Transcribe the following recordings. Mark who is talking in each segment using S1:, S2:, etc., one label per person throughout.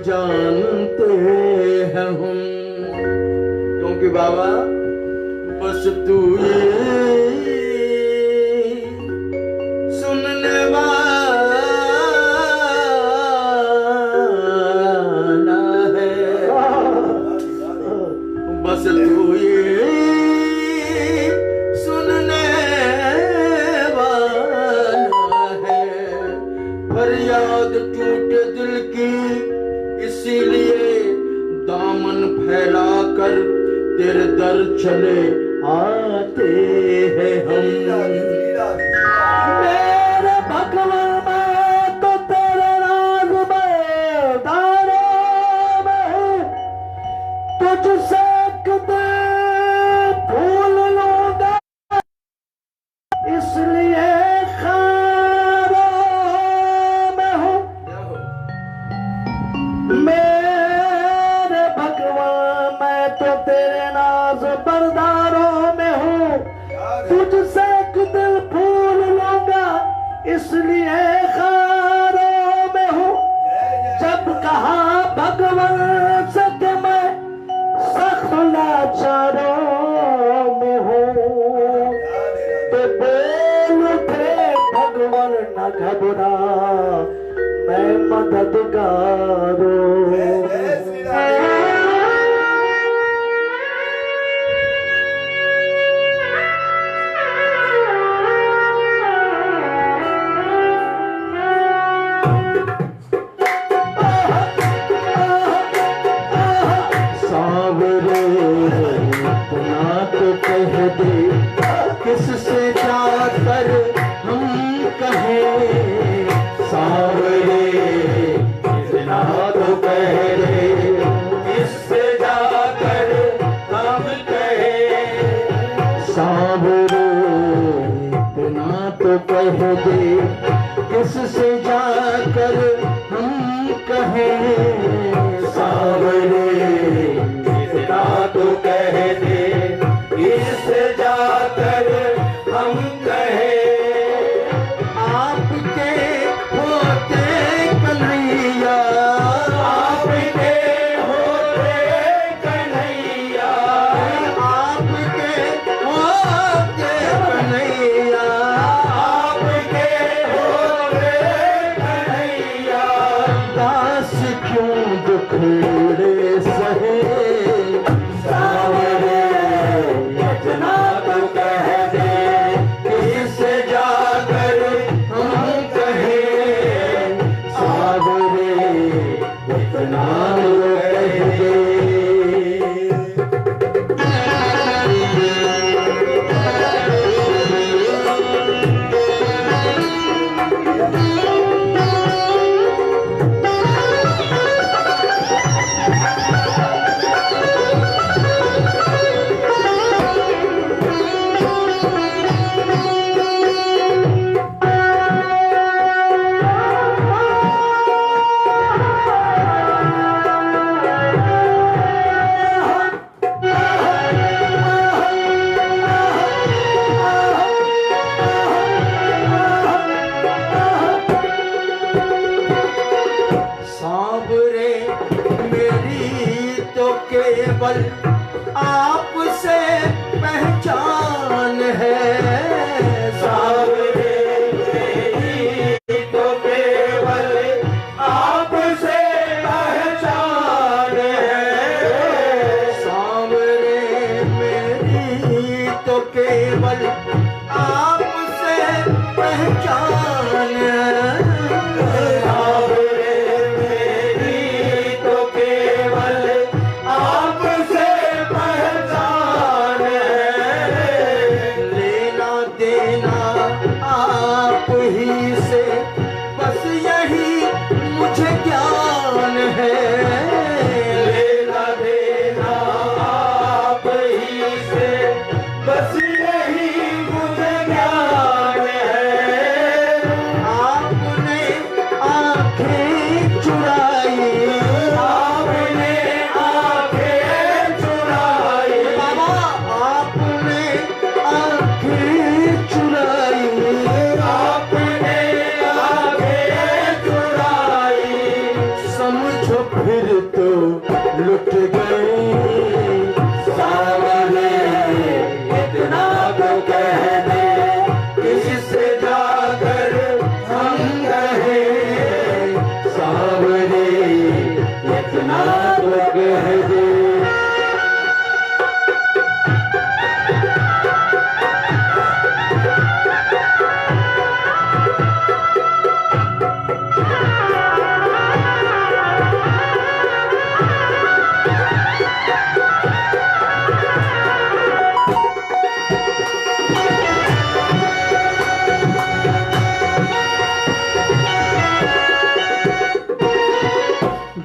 S1: जानते हैं हम, क्योंकि बाबा बस तू ये सुनने वाला है, बस तू ये सुनने वाला है। फरियाद टूटे दिल की इसीलिए दामन फैलाकर तेरे दर चले आते हैं हम। मेरे भगवान मैं तो तेरे राज में दारों में हूँ, तुझसे कदे भूल लूंगा इसलिए मेरे भगवान मैं तो तेरे नाज बरदारों में हूँ, तुझसे दिल भूल लूंगा इसलिए खारों में हूँ। जब कहा भगवान से कि मैं सख्त लाचारों में हूँ, तो बोल उठे भगवान न घबरा मैं मददगारों। सावरे इतना तो कह दे किससे जाकर हम कहें, सावरे इतना तो कह दे किससे जाकर हम कहें, सावरे इतना तो कह दे किससे जाकर हम कहें, सावरे इतना तो कह दे किससे जाकर हम कहें। आपके होते कन्हैया, आपके होते कन्हैया, आपके होते कन्हैया, आपके होते कन्हैया, दास क्यों केवल आपसे पहचान सावरे मेरी तो केवल आपसे पहचान लेना देना आप ही से बस यही मुझे ज्ञान है लेना देना आप ही से बस यही मुझे ज्ञान है आपने आंखें चुराई आपने आंखें चुराई बाबा आपने आंखें चुराई आपने आंखें चुराई समझो फिर तो लुट गई सावरे इतना तो कह दे किससे जाकर हम कहे सावरे इतना तो कह दे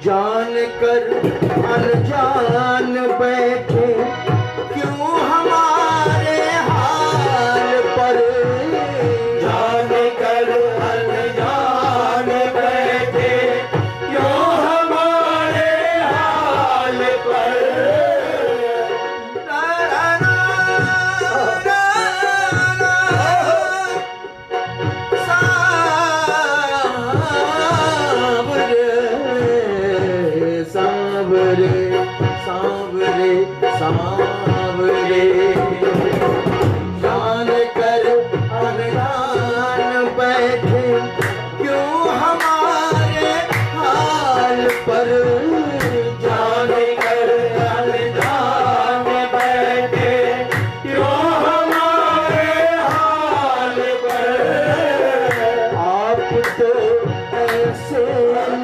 S1: जान कर अनजान बैठे क्यों हमारे हाल पर जान कर अनजान बैठे क्यों हमारे हाल पर सावरे सावरे सावरे जान कर अनजान बैठे क्यों हमारे हाल पर जान कर अनजान बैठे क्यों हमारे हाल पर आप तो ऐसे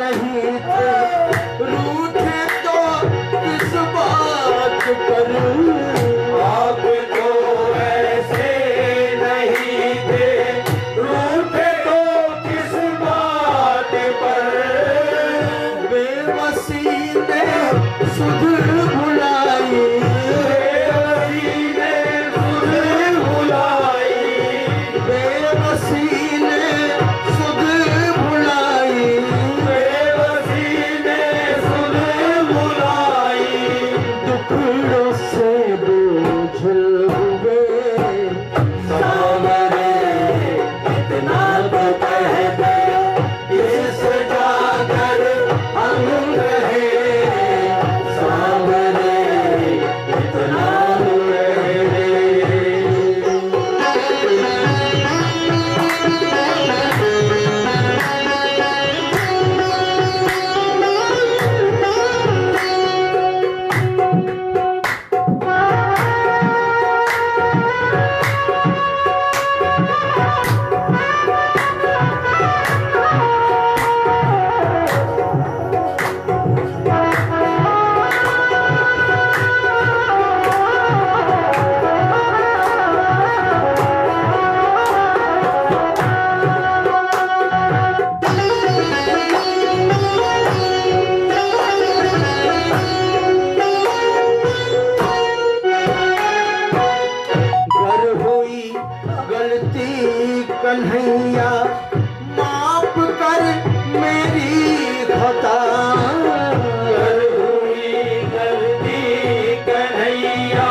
S1: नहीं थे रूठे तो किस बात पर आप तो ऐसे नहीं थे रूठे तो किस बात पर बेबसी ने सुध भुलाई बेबसी ने सुध भुलाई बेबसी ने सुध भुलाई बेबसी ने सुध भुलाई दुखड़ों से बोझल हुए सावरे इतना तो कह दे किस जाकर हम रहे सावरे इतना तो कह दे कन्हैया माफ कर मेरी खता कर हुई गलती कन्हैया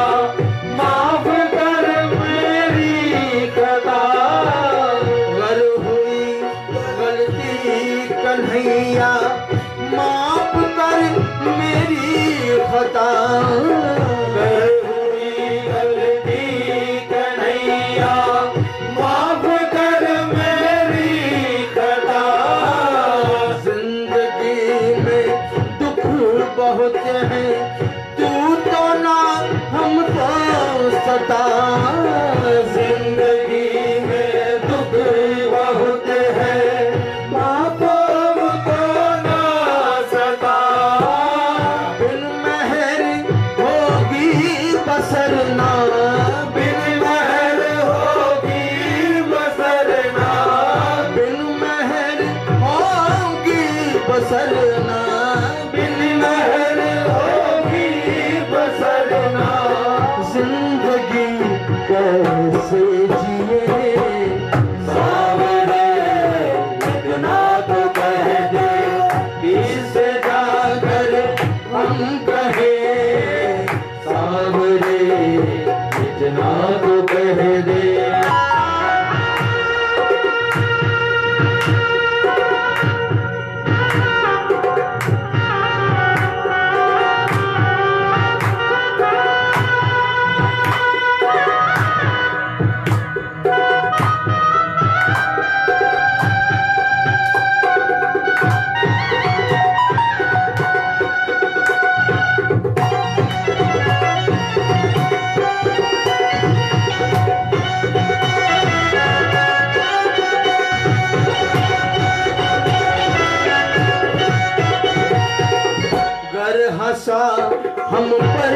S1: माफ कर मेरी खता कर हुई गलती कन्हैया माफ कर मेरी खता कर हुई गलती कन्हैया माफ कर मेरी खता जिंदगी में दुख बहुत है तू तो ना हमको सता कैसे जिए सावरे इतना तो कह दे किससे जाकर हम कहे सावरे इतना तो कह दे। हंसा हम पर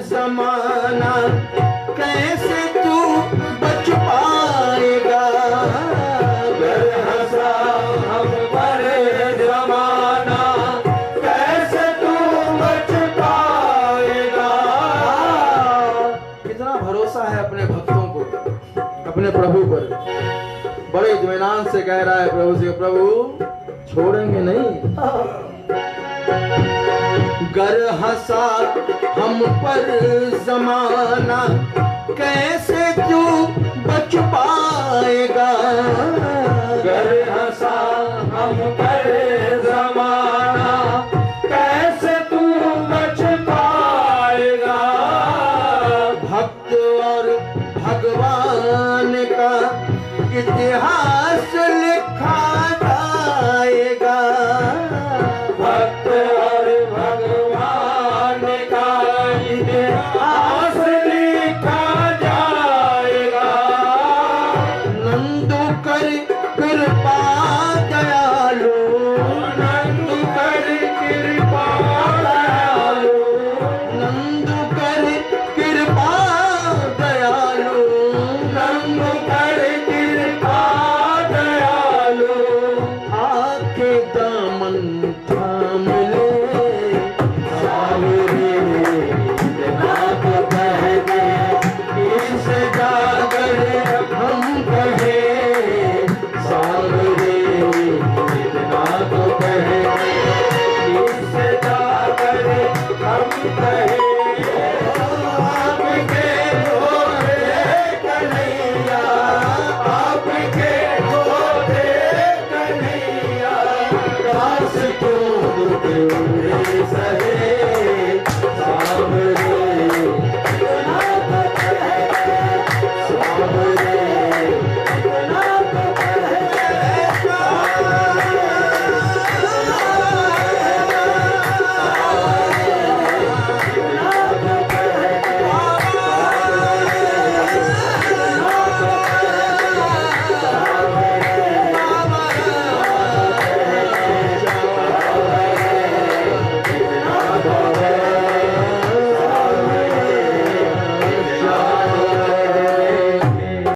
S1: जमाना कैसे तू बच पाएगा गर हंसा हम पर जमाना कैसे तू बच पाएगा। कितना भरोसा है अपने भक्तों को अपने प्रभु पर। बड़े इत्मीनान से कह रहा है प्रभु से प्रभु छोड़ेंगे नहीं। गर हंसा हम पर जमाना कैसे तू बच पाएगा गर हंसा हम पर जमाना कैसे तू बच पाएगा। भक्त और भगवान का इतिहास लिखा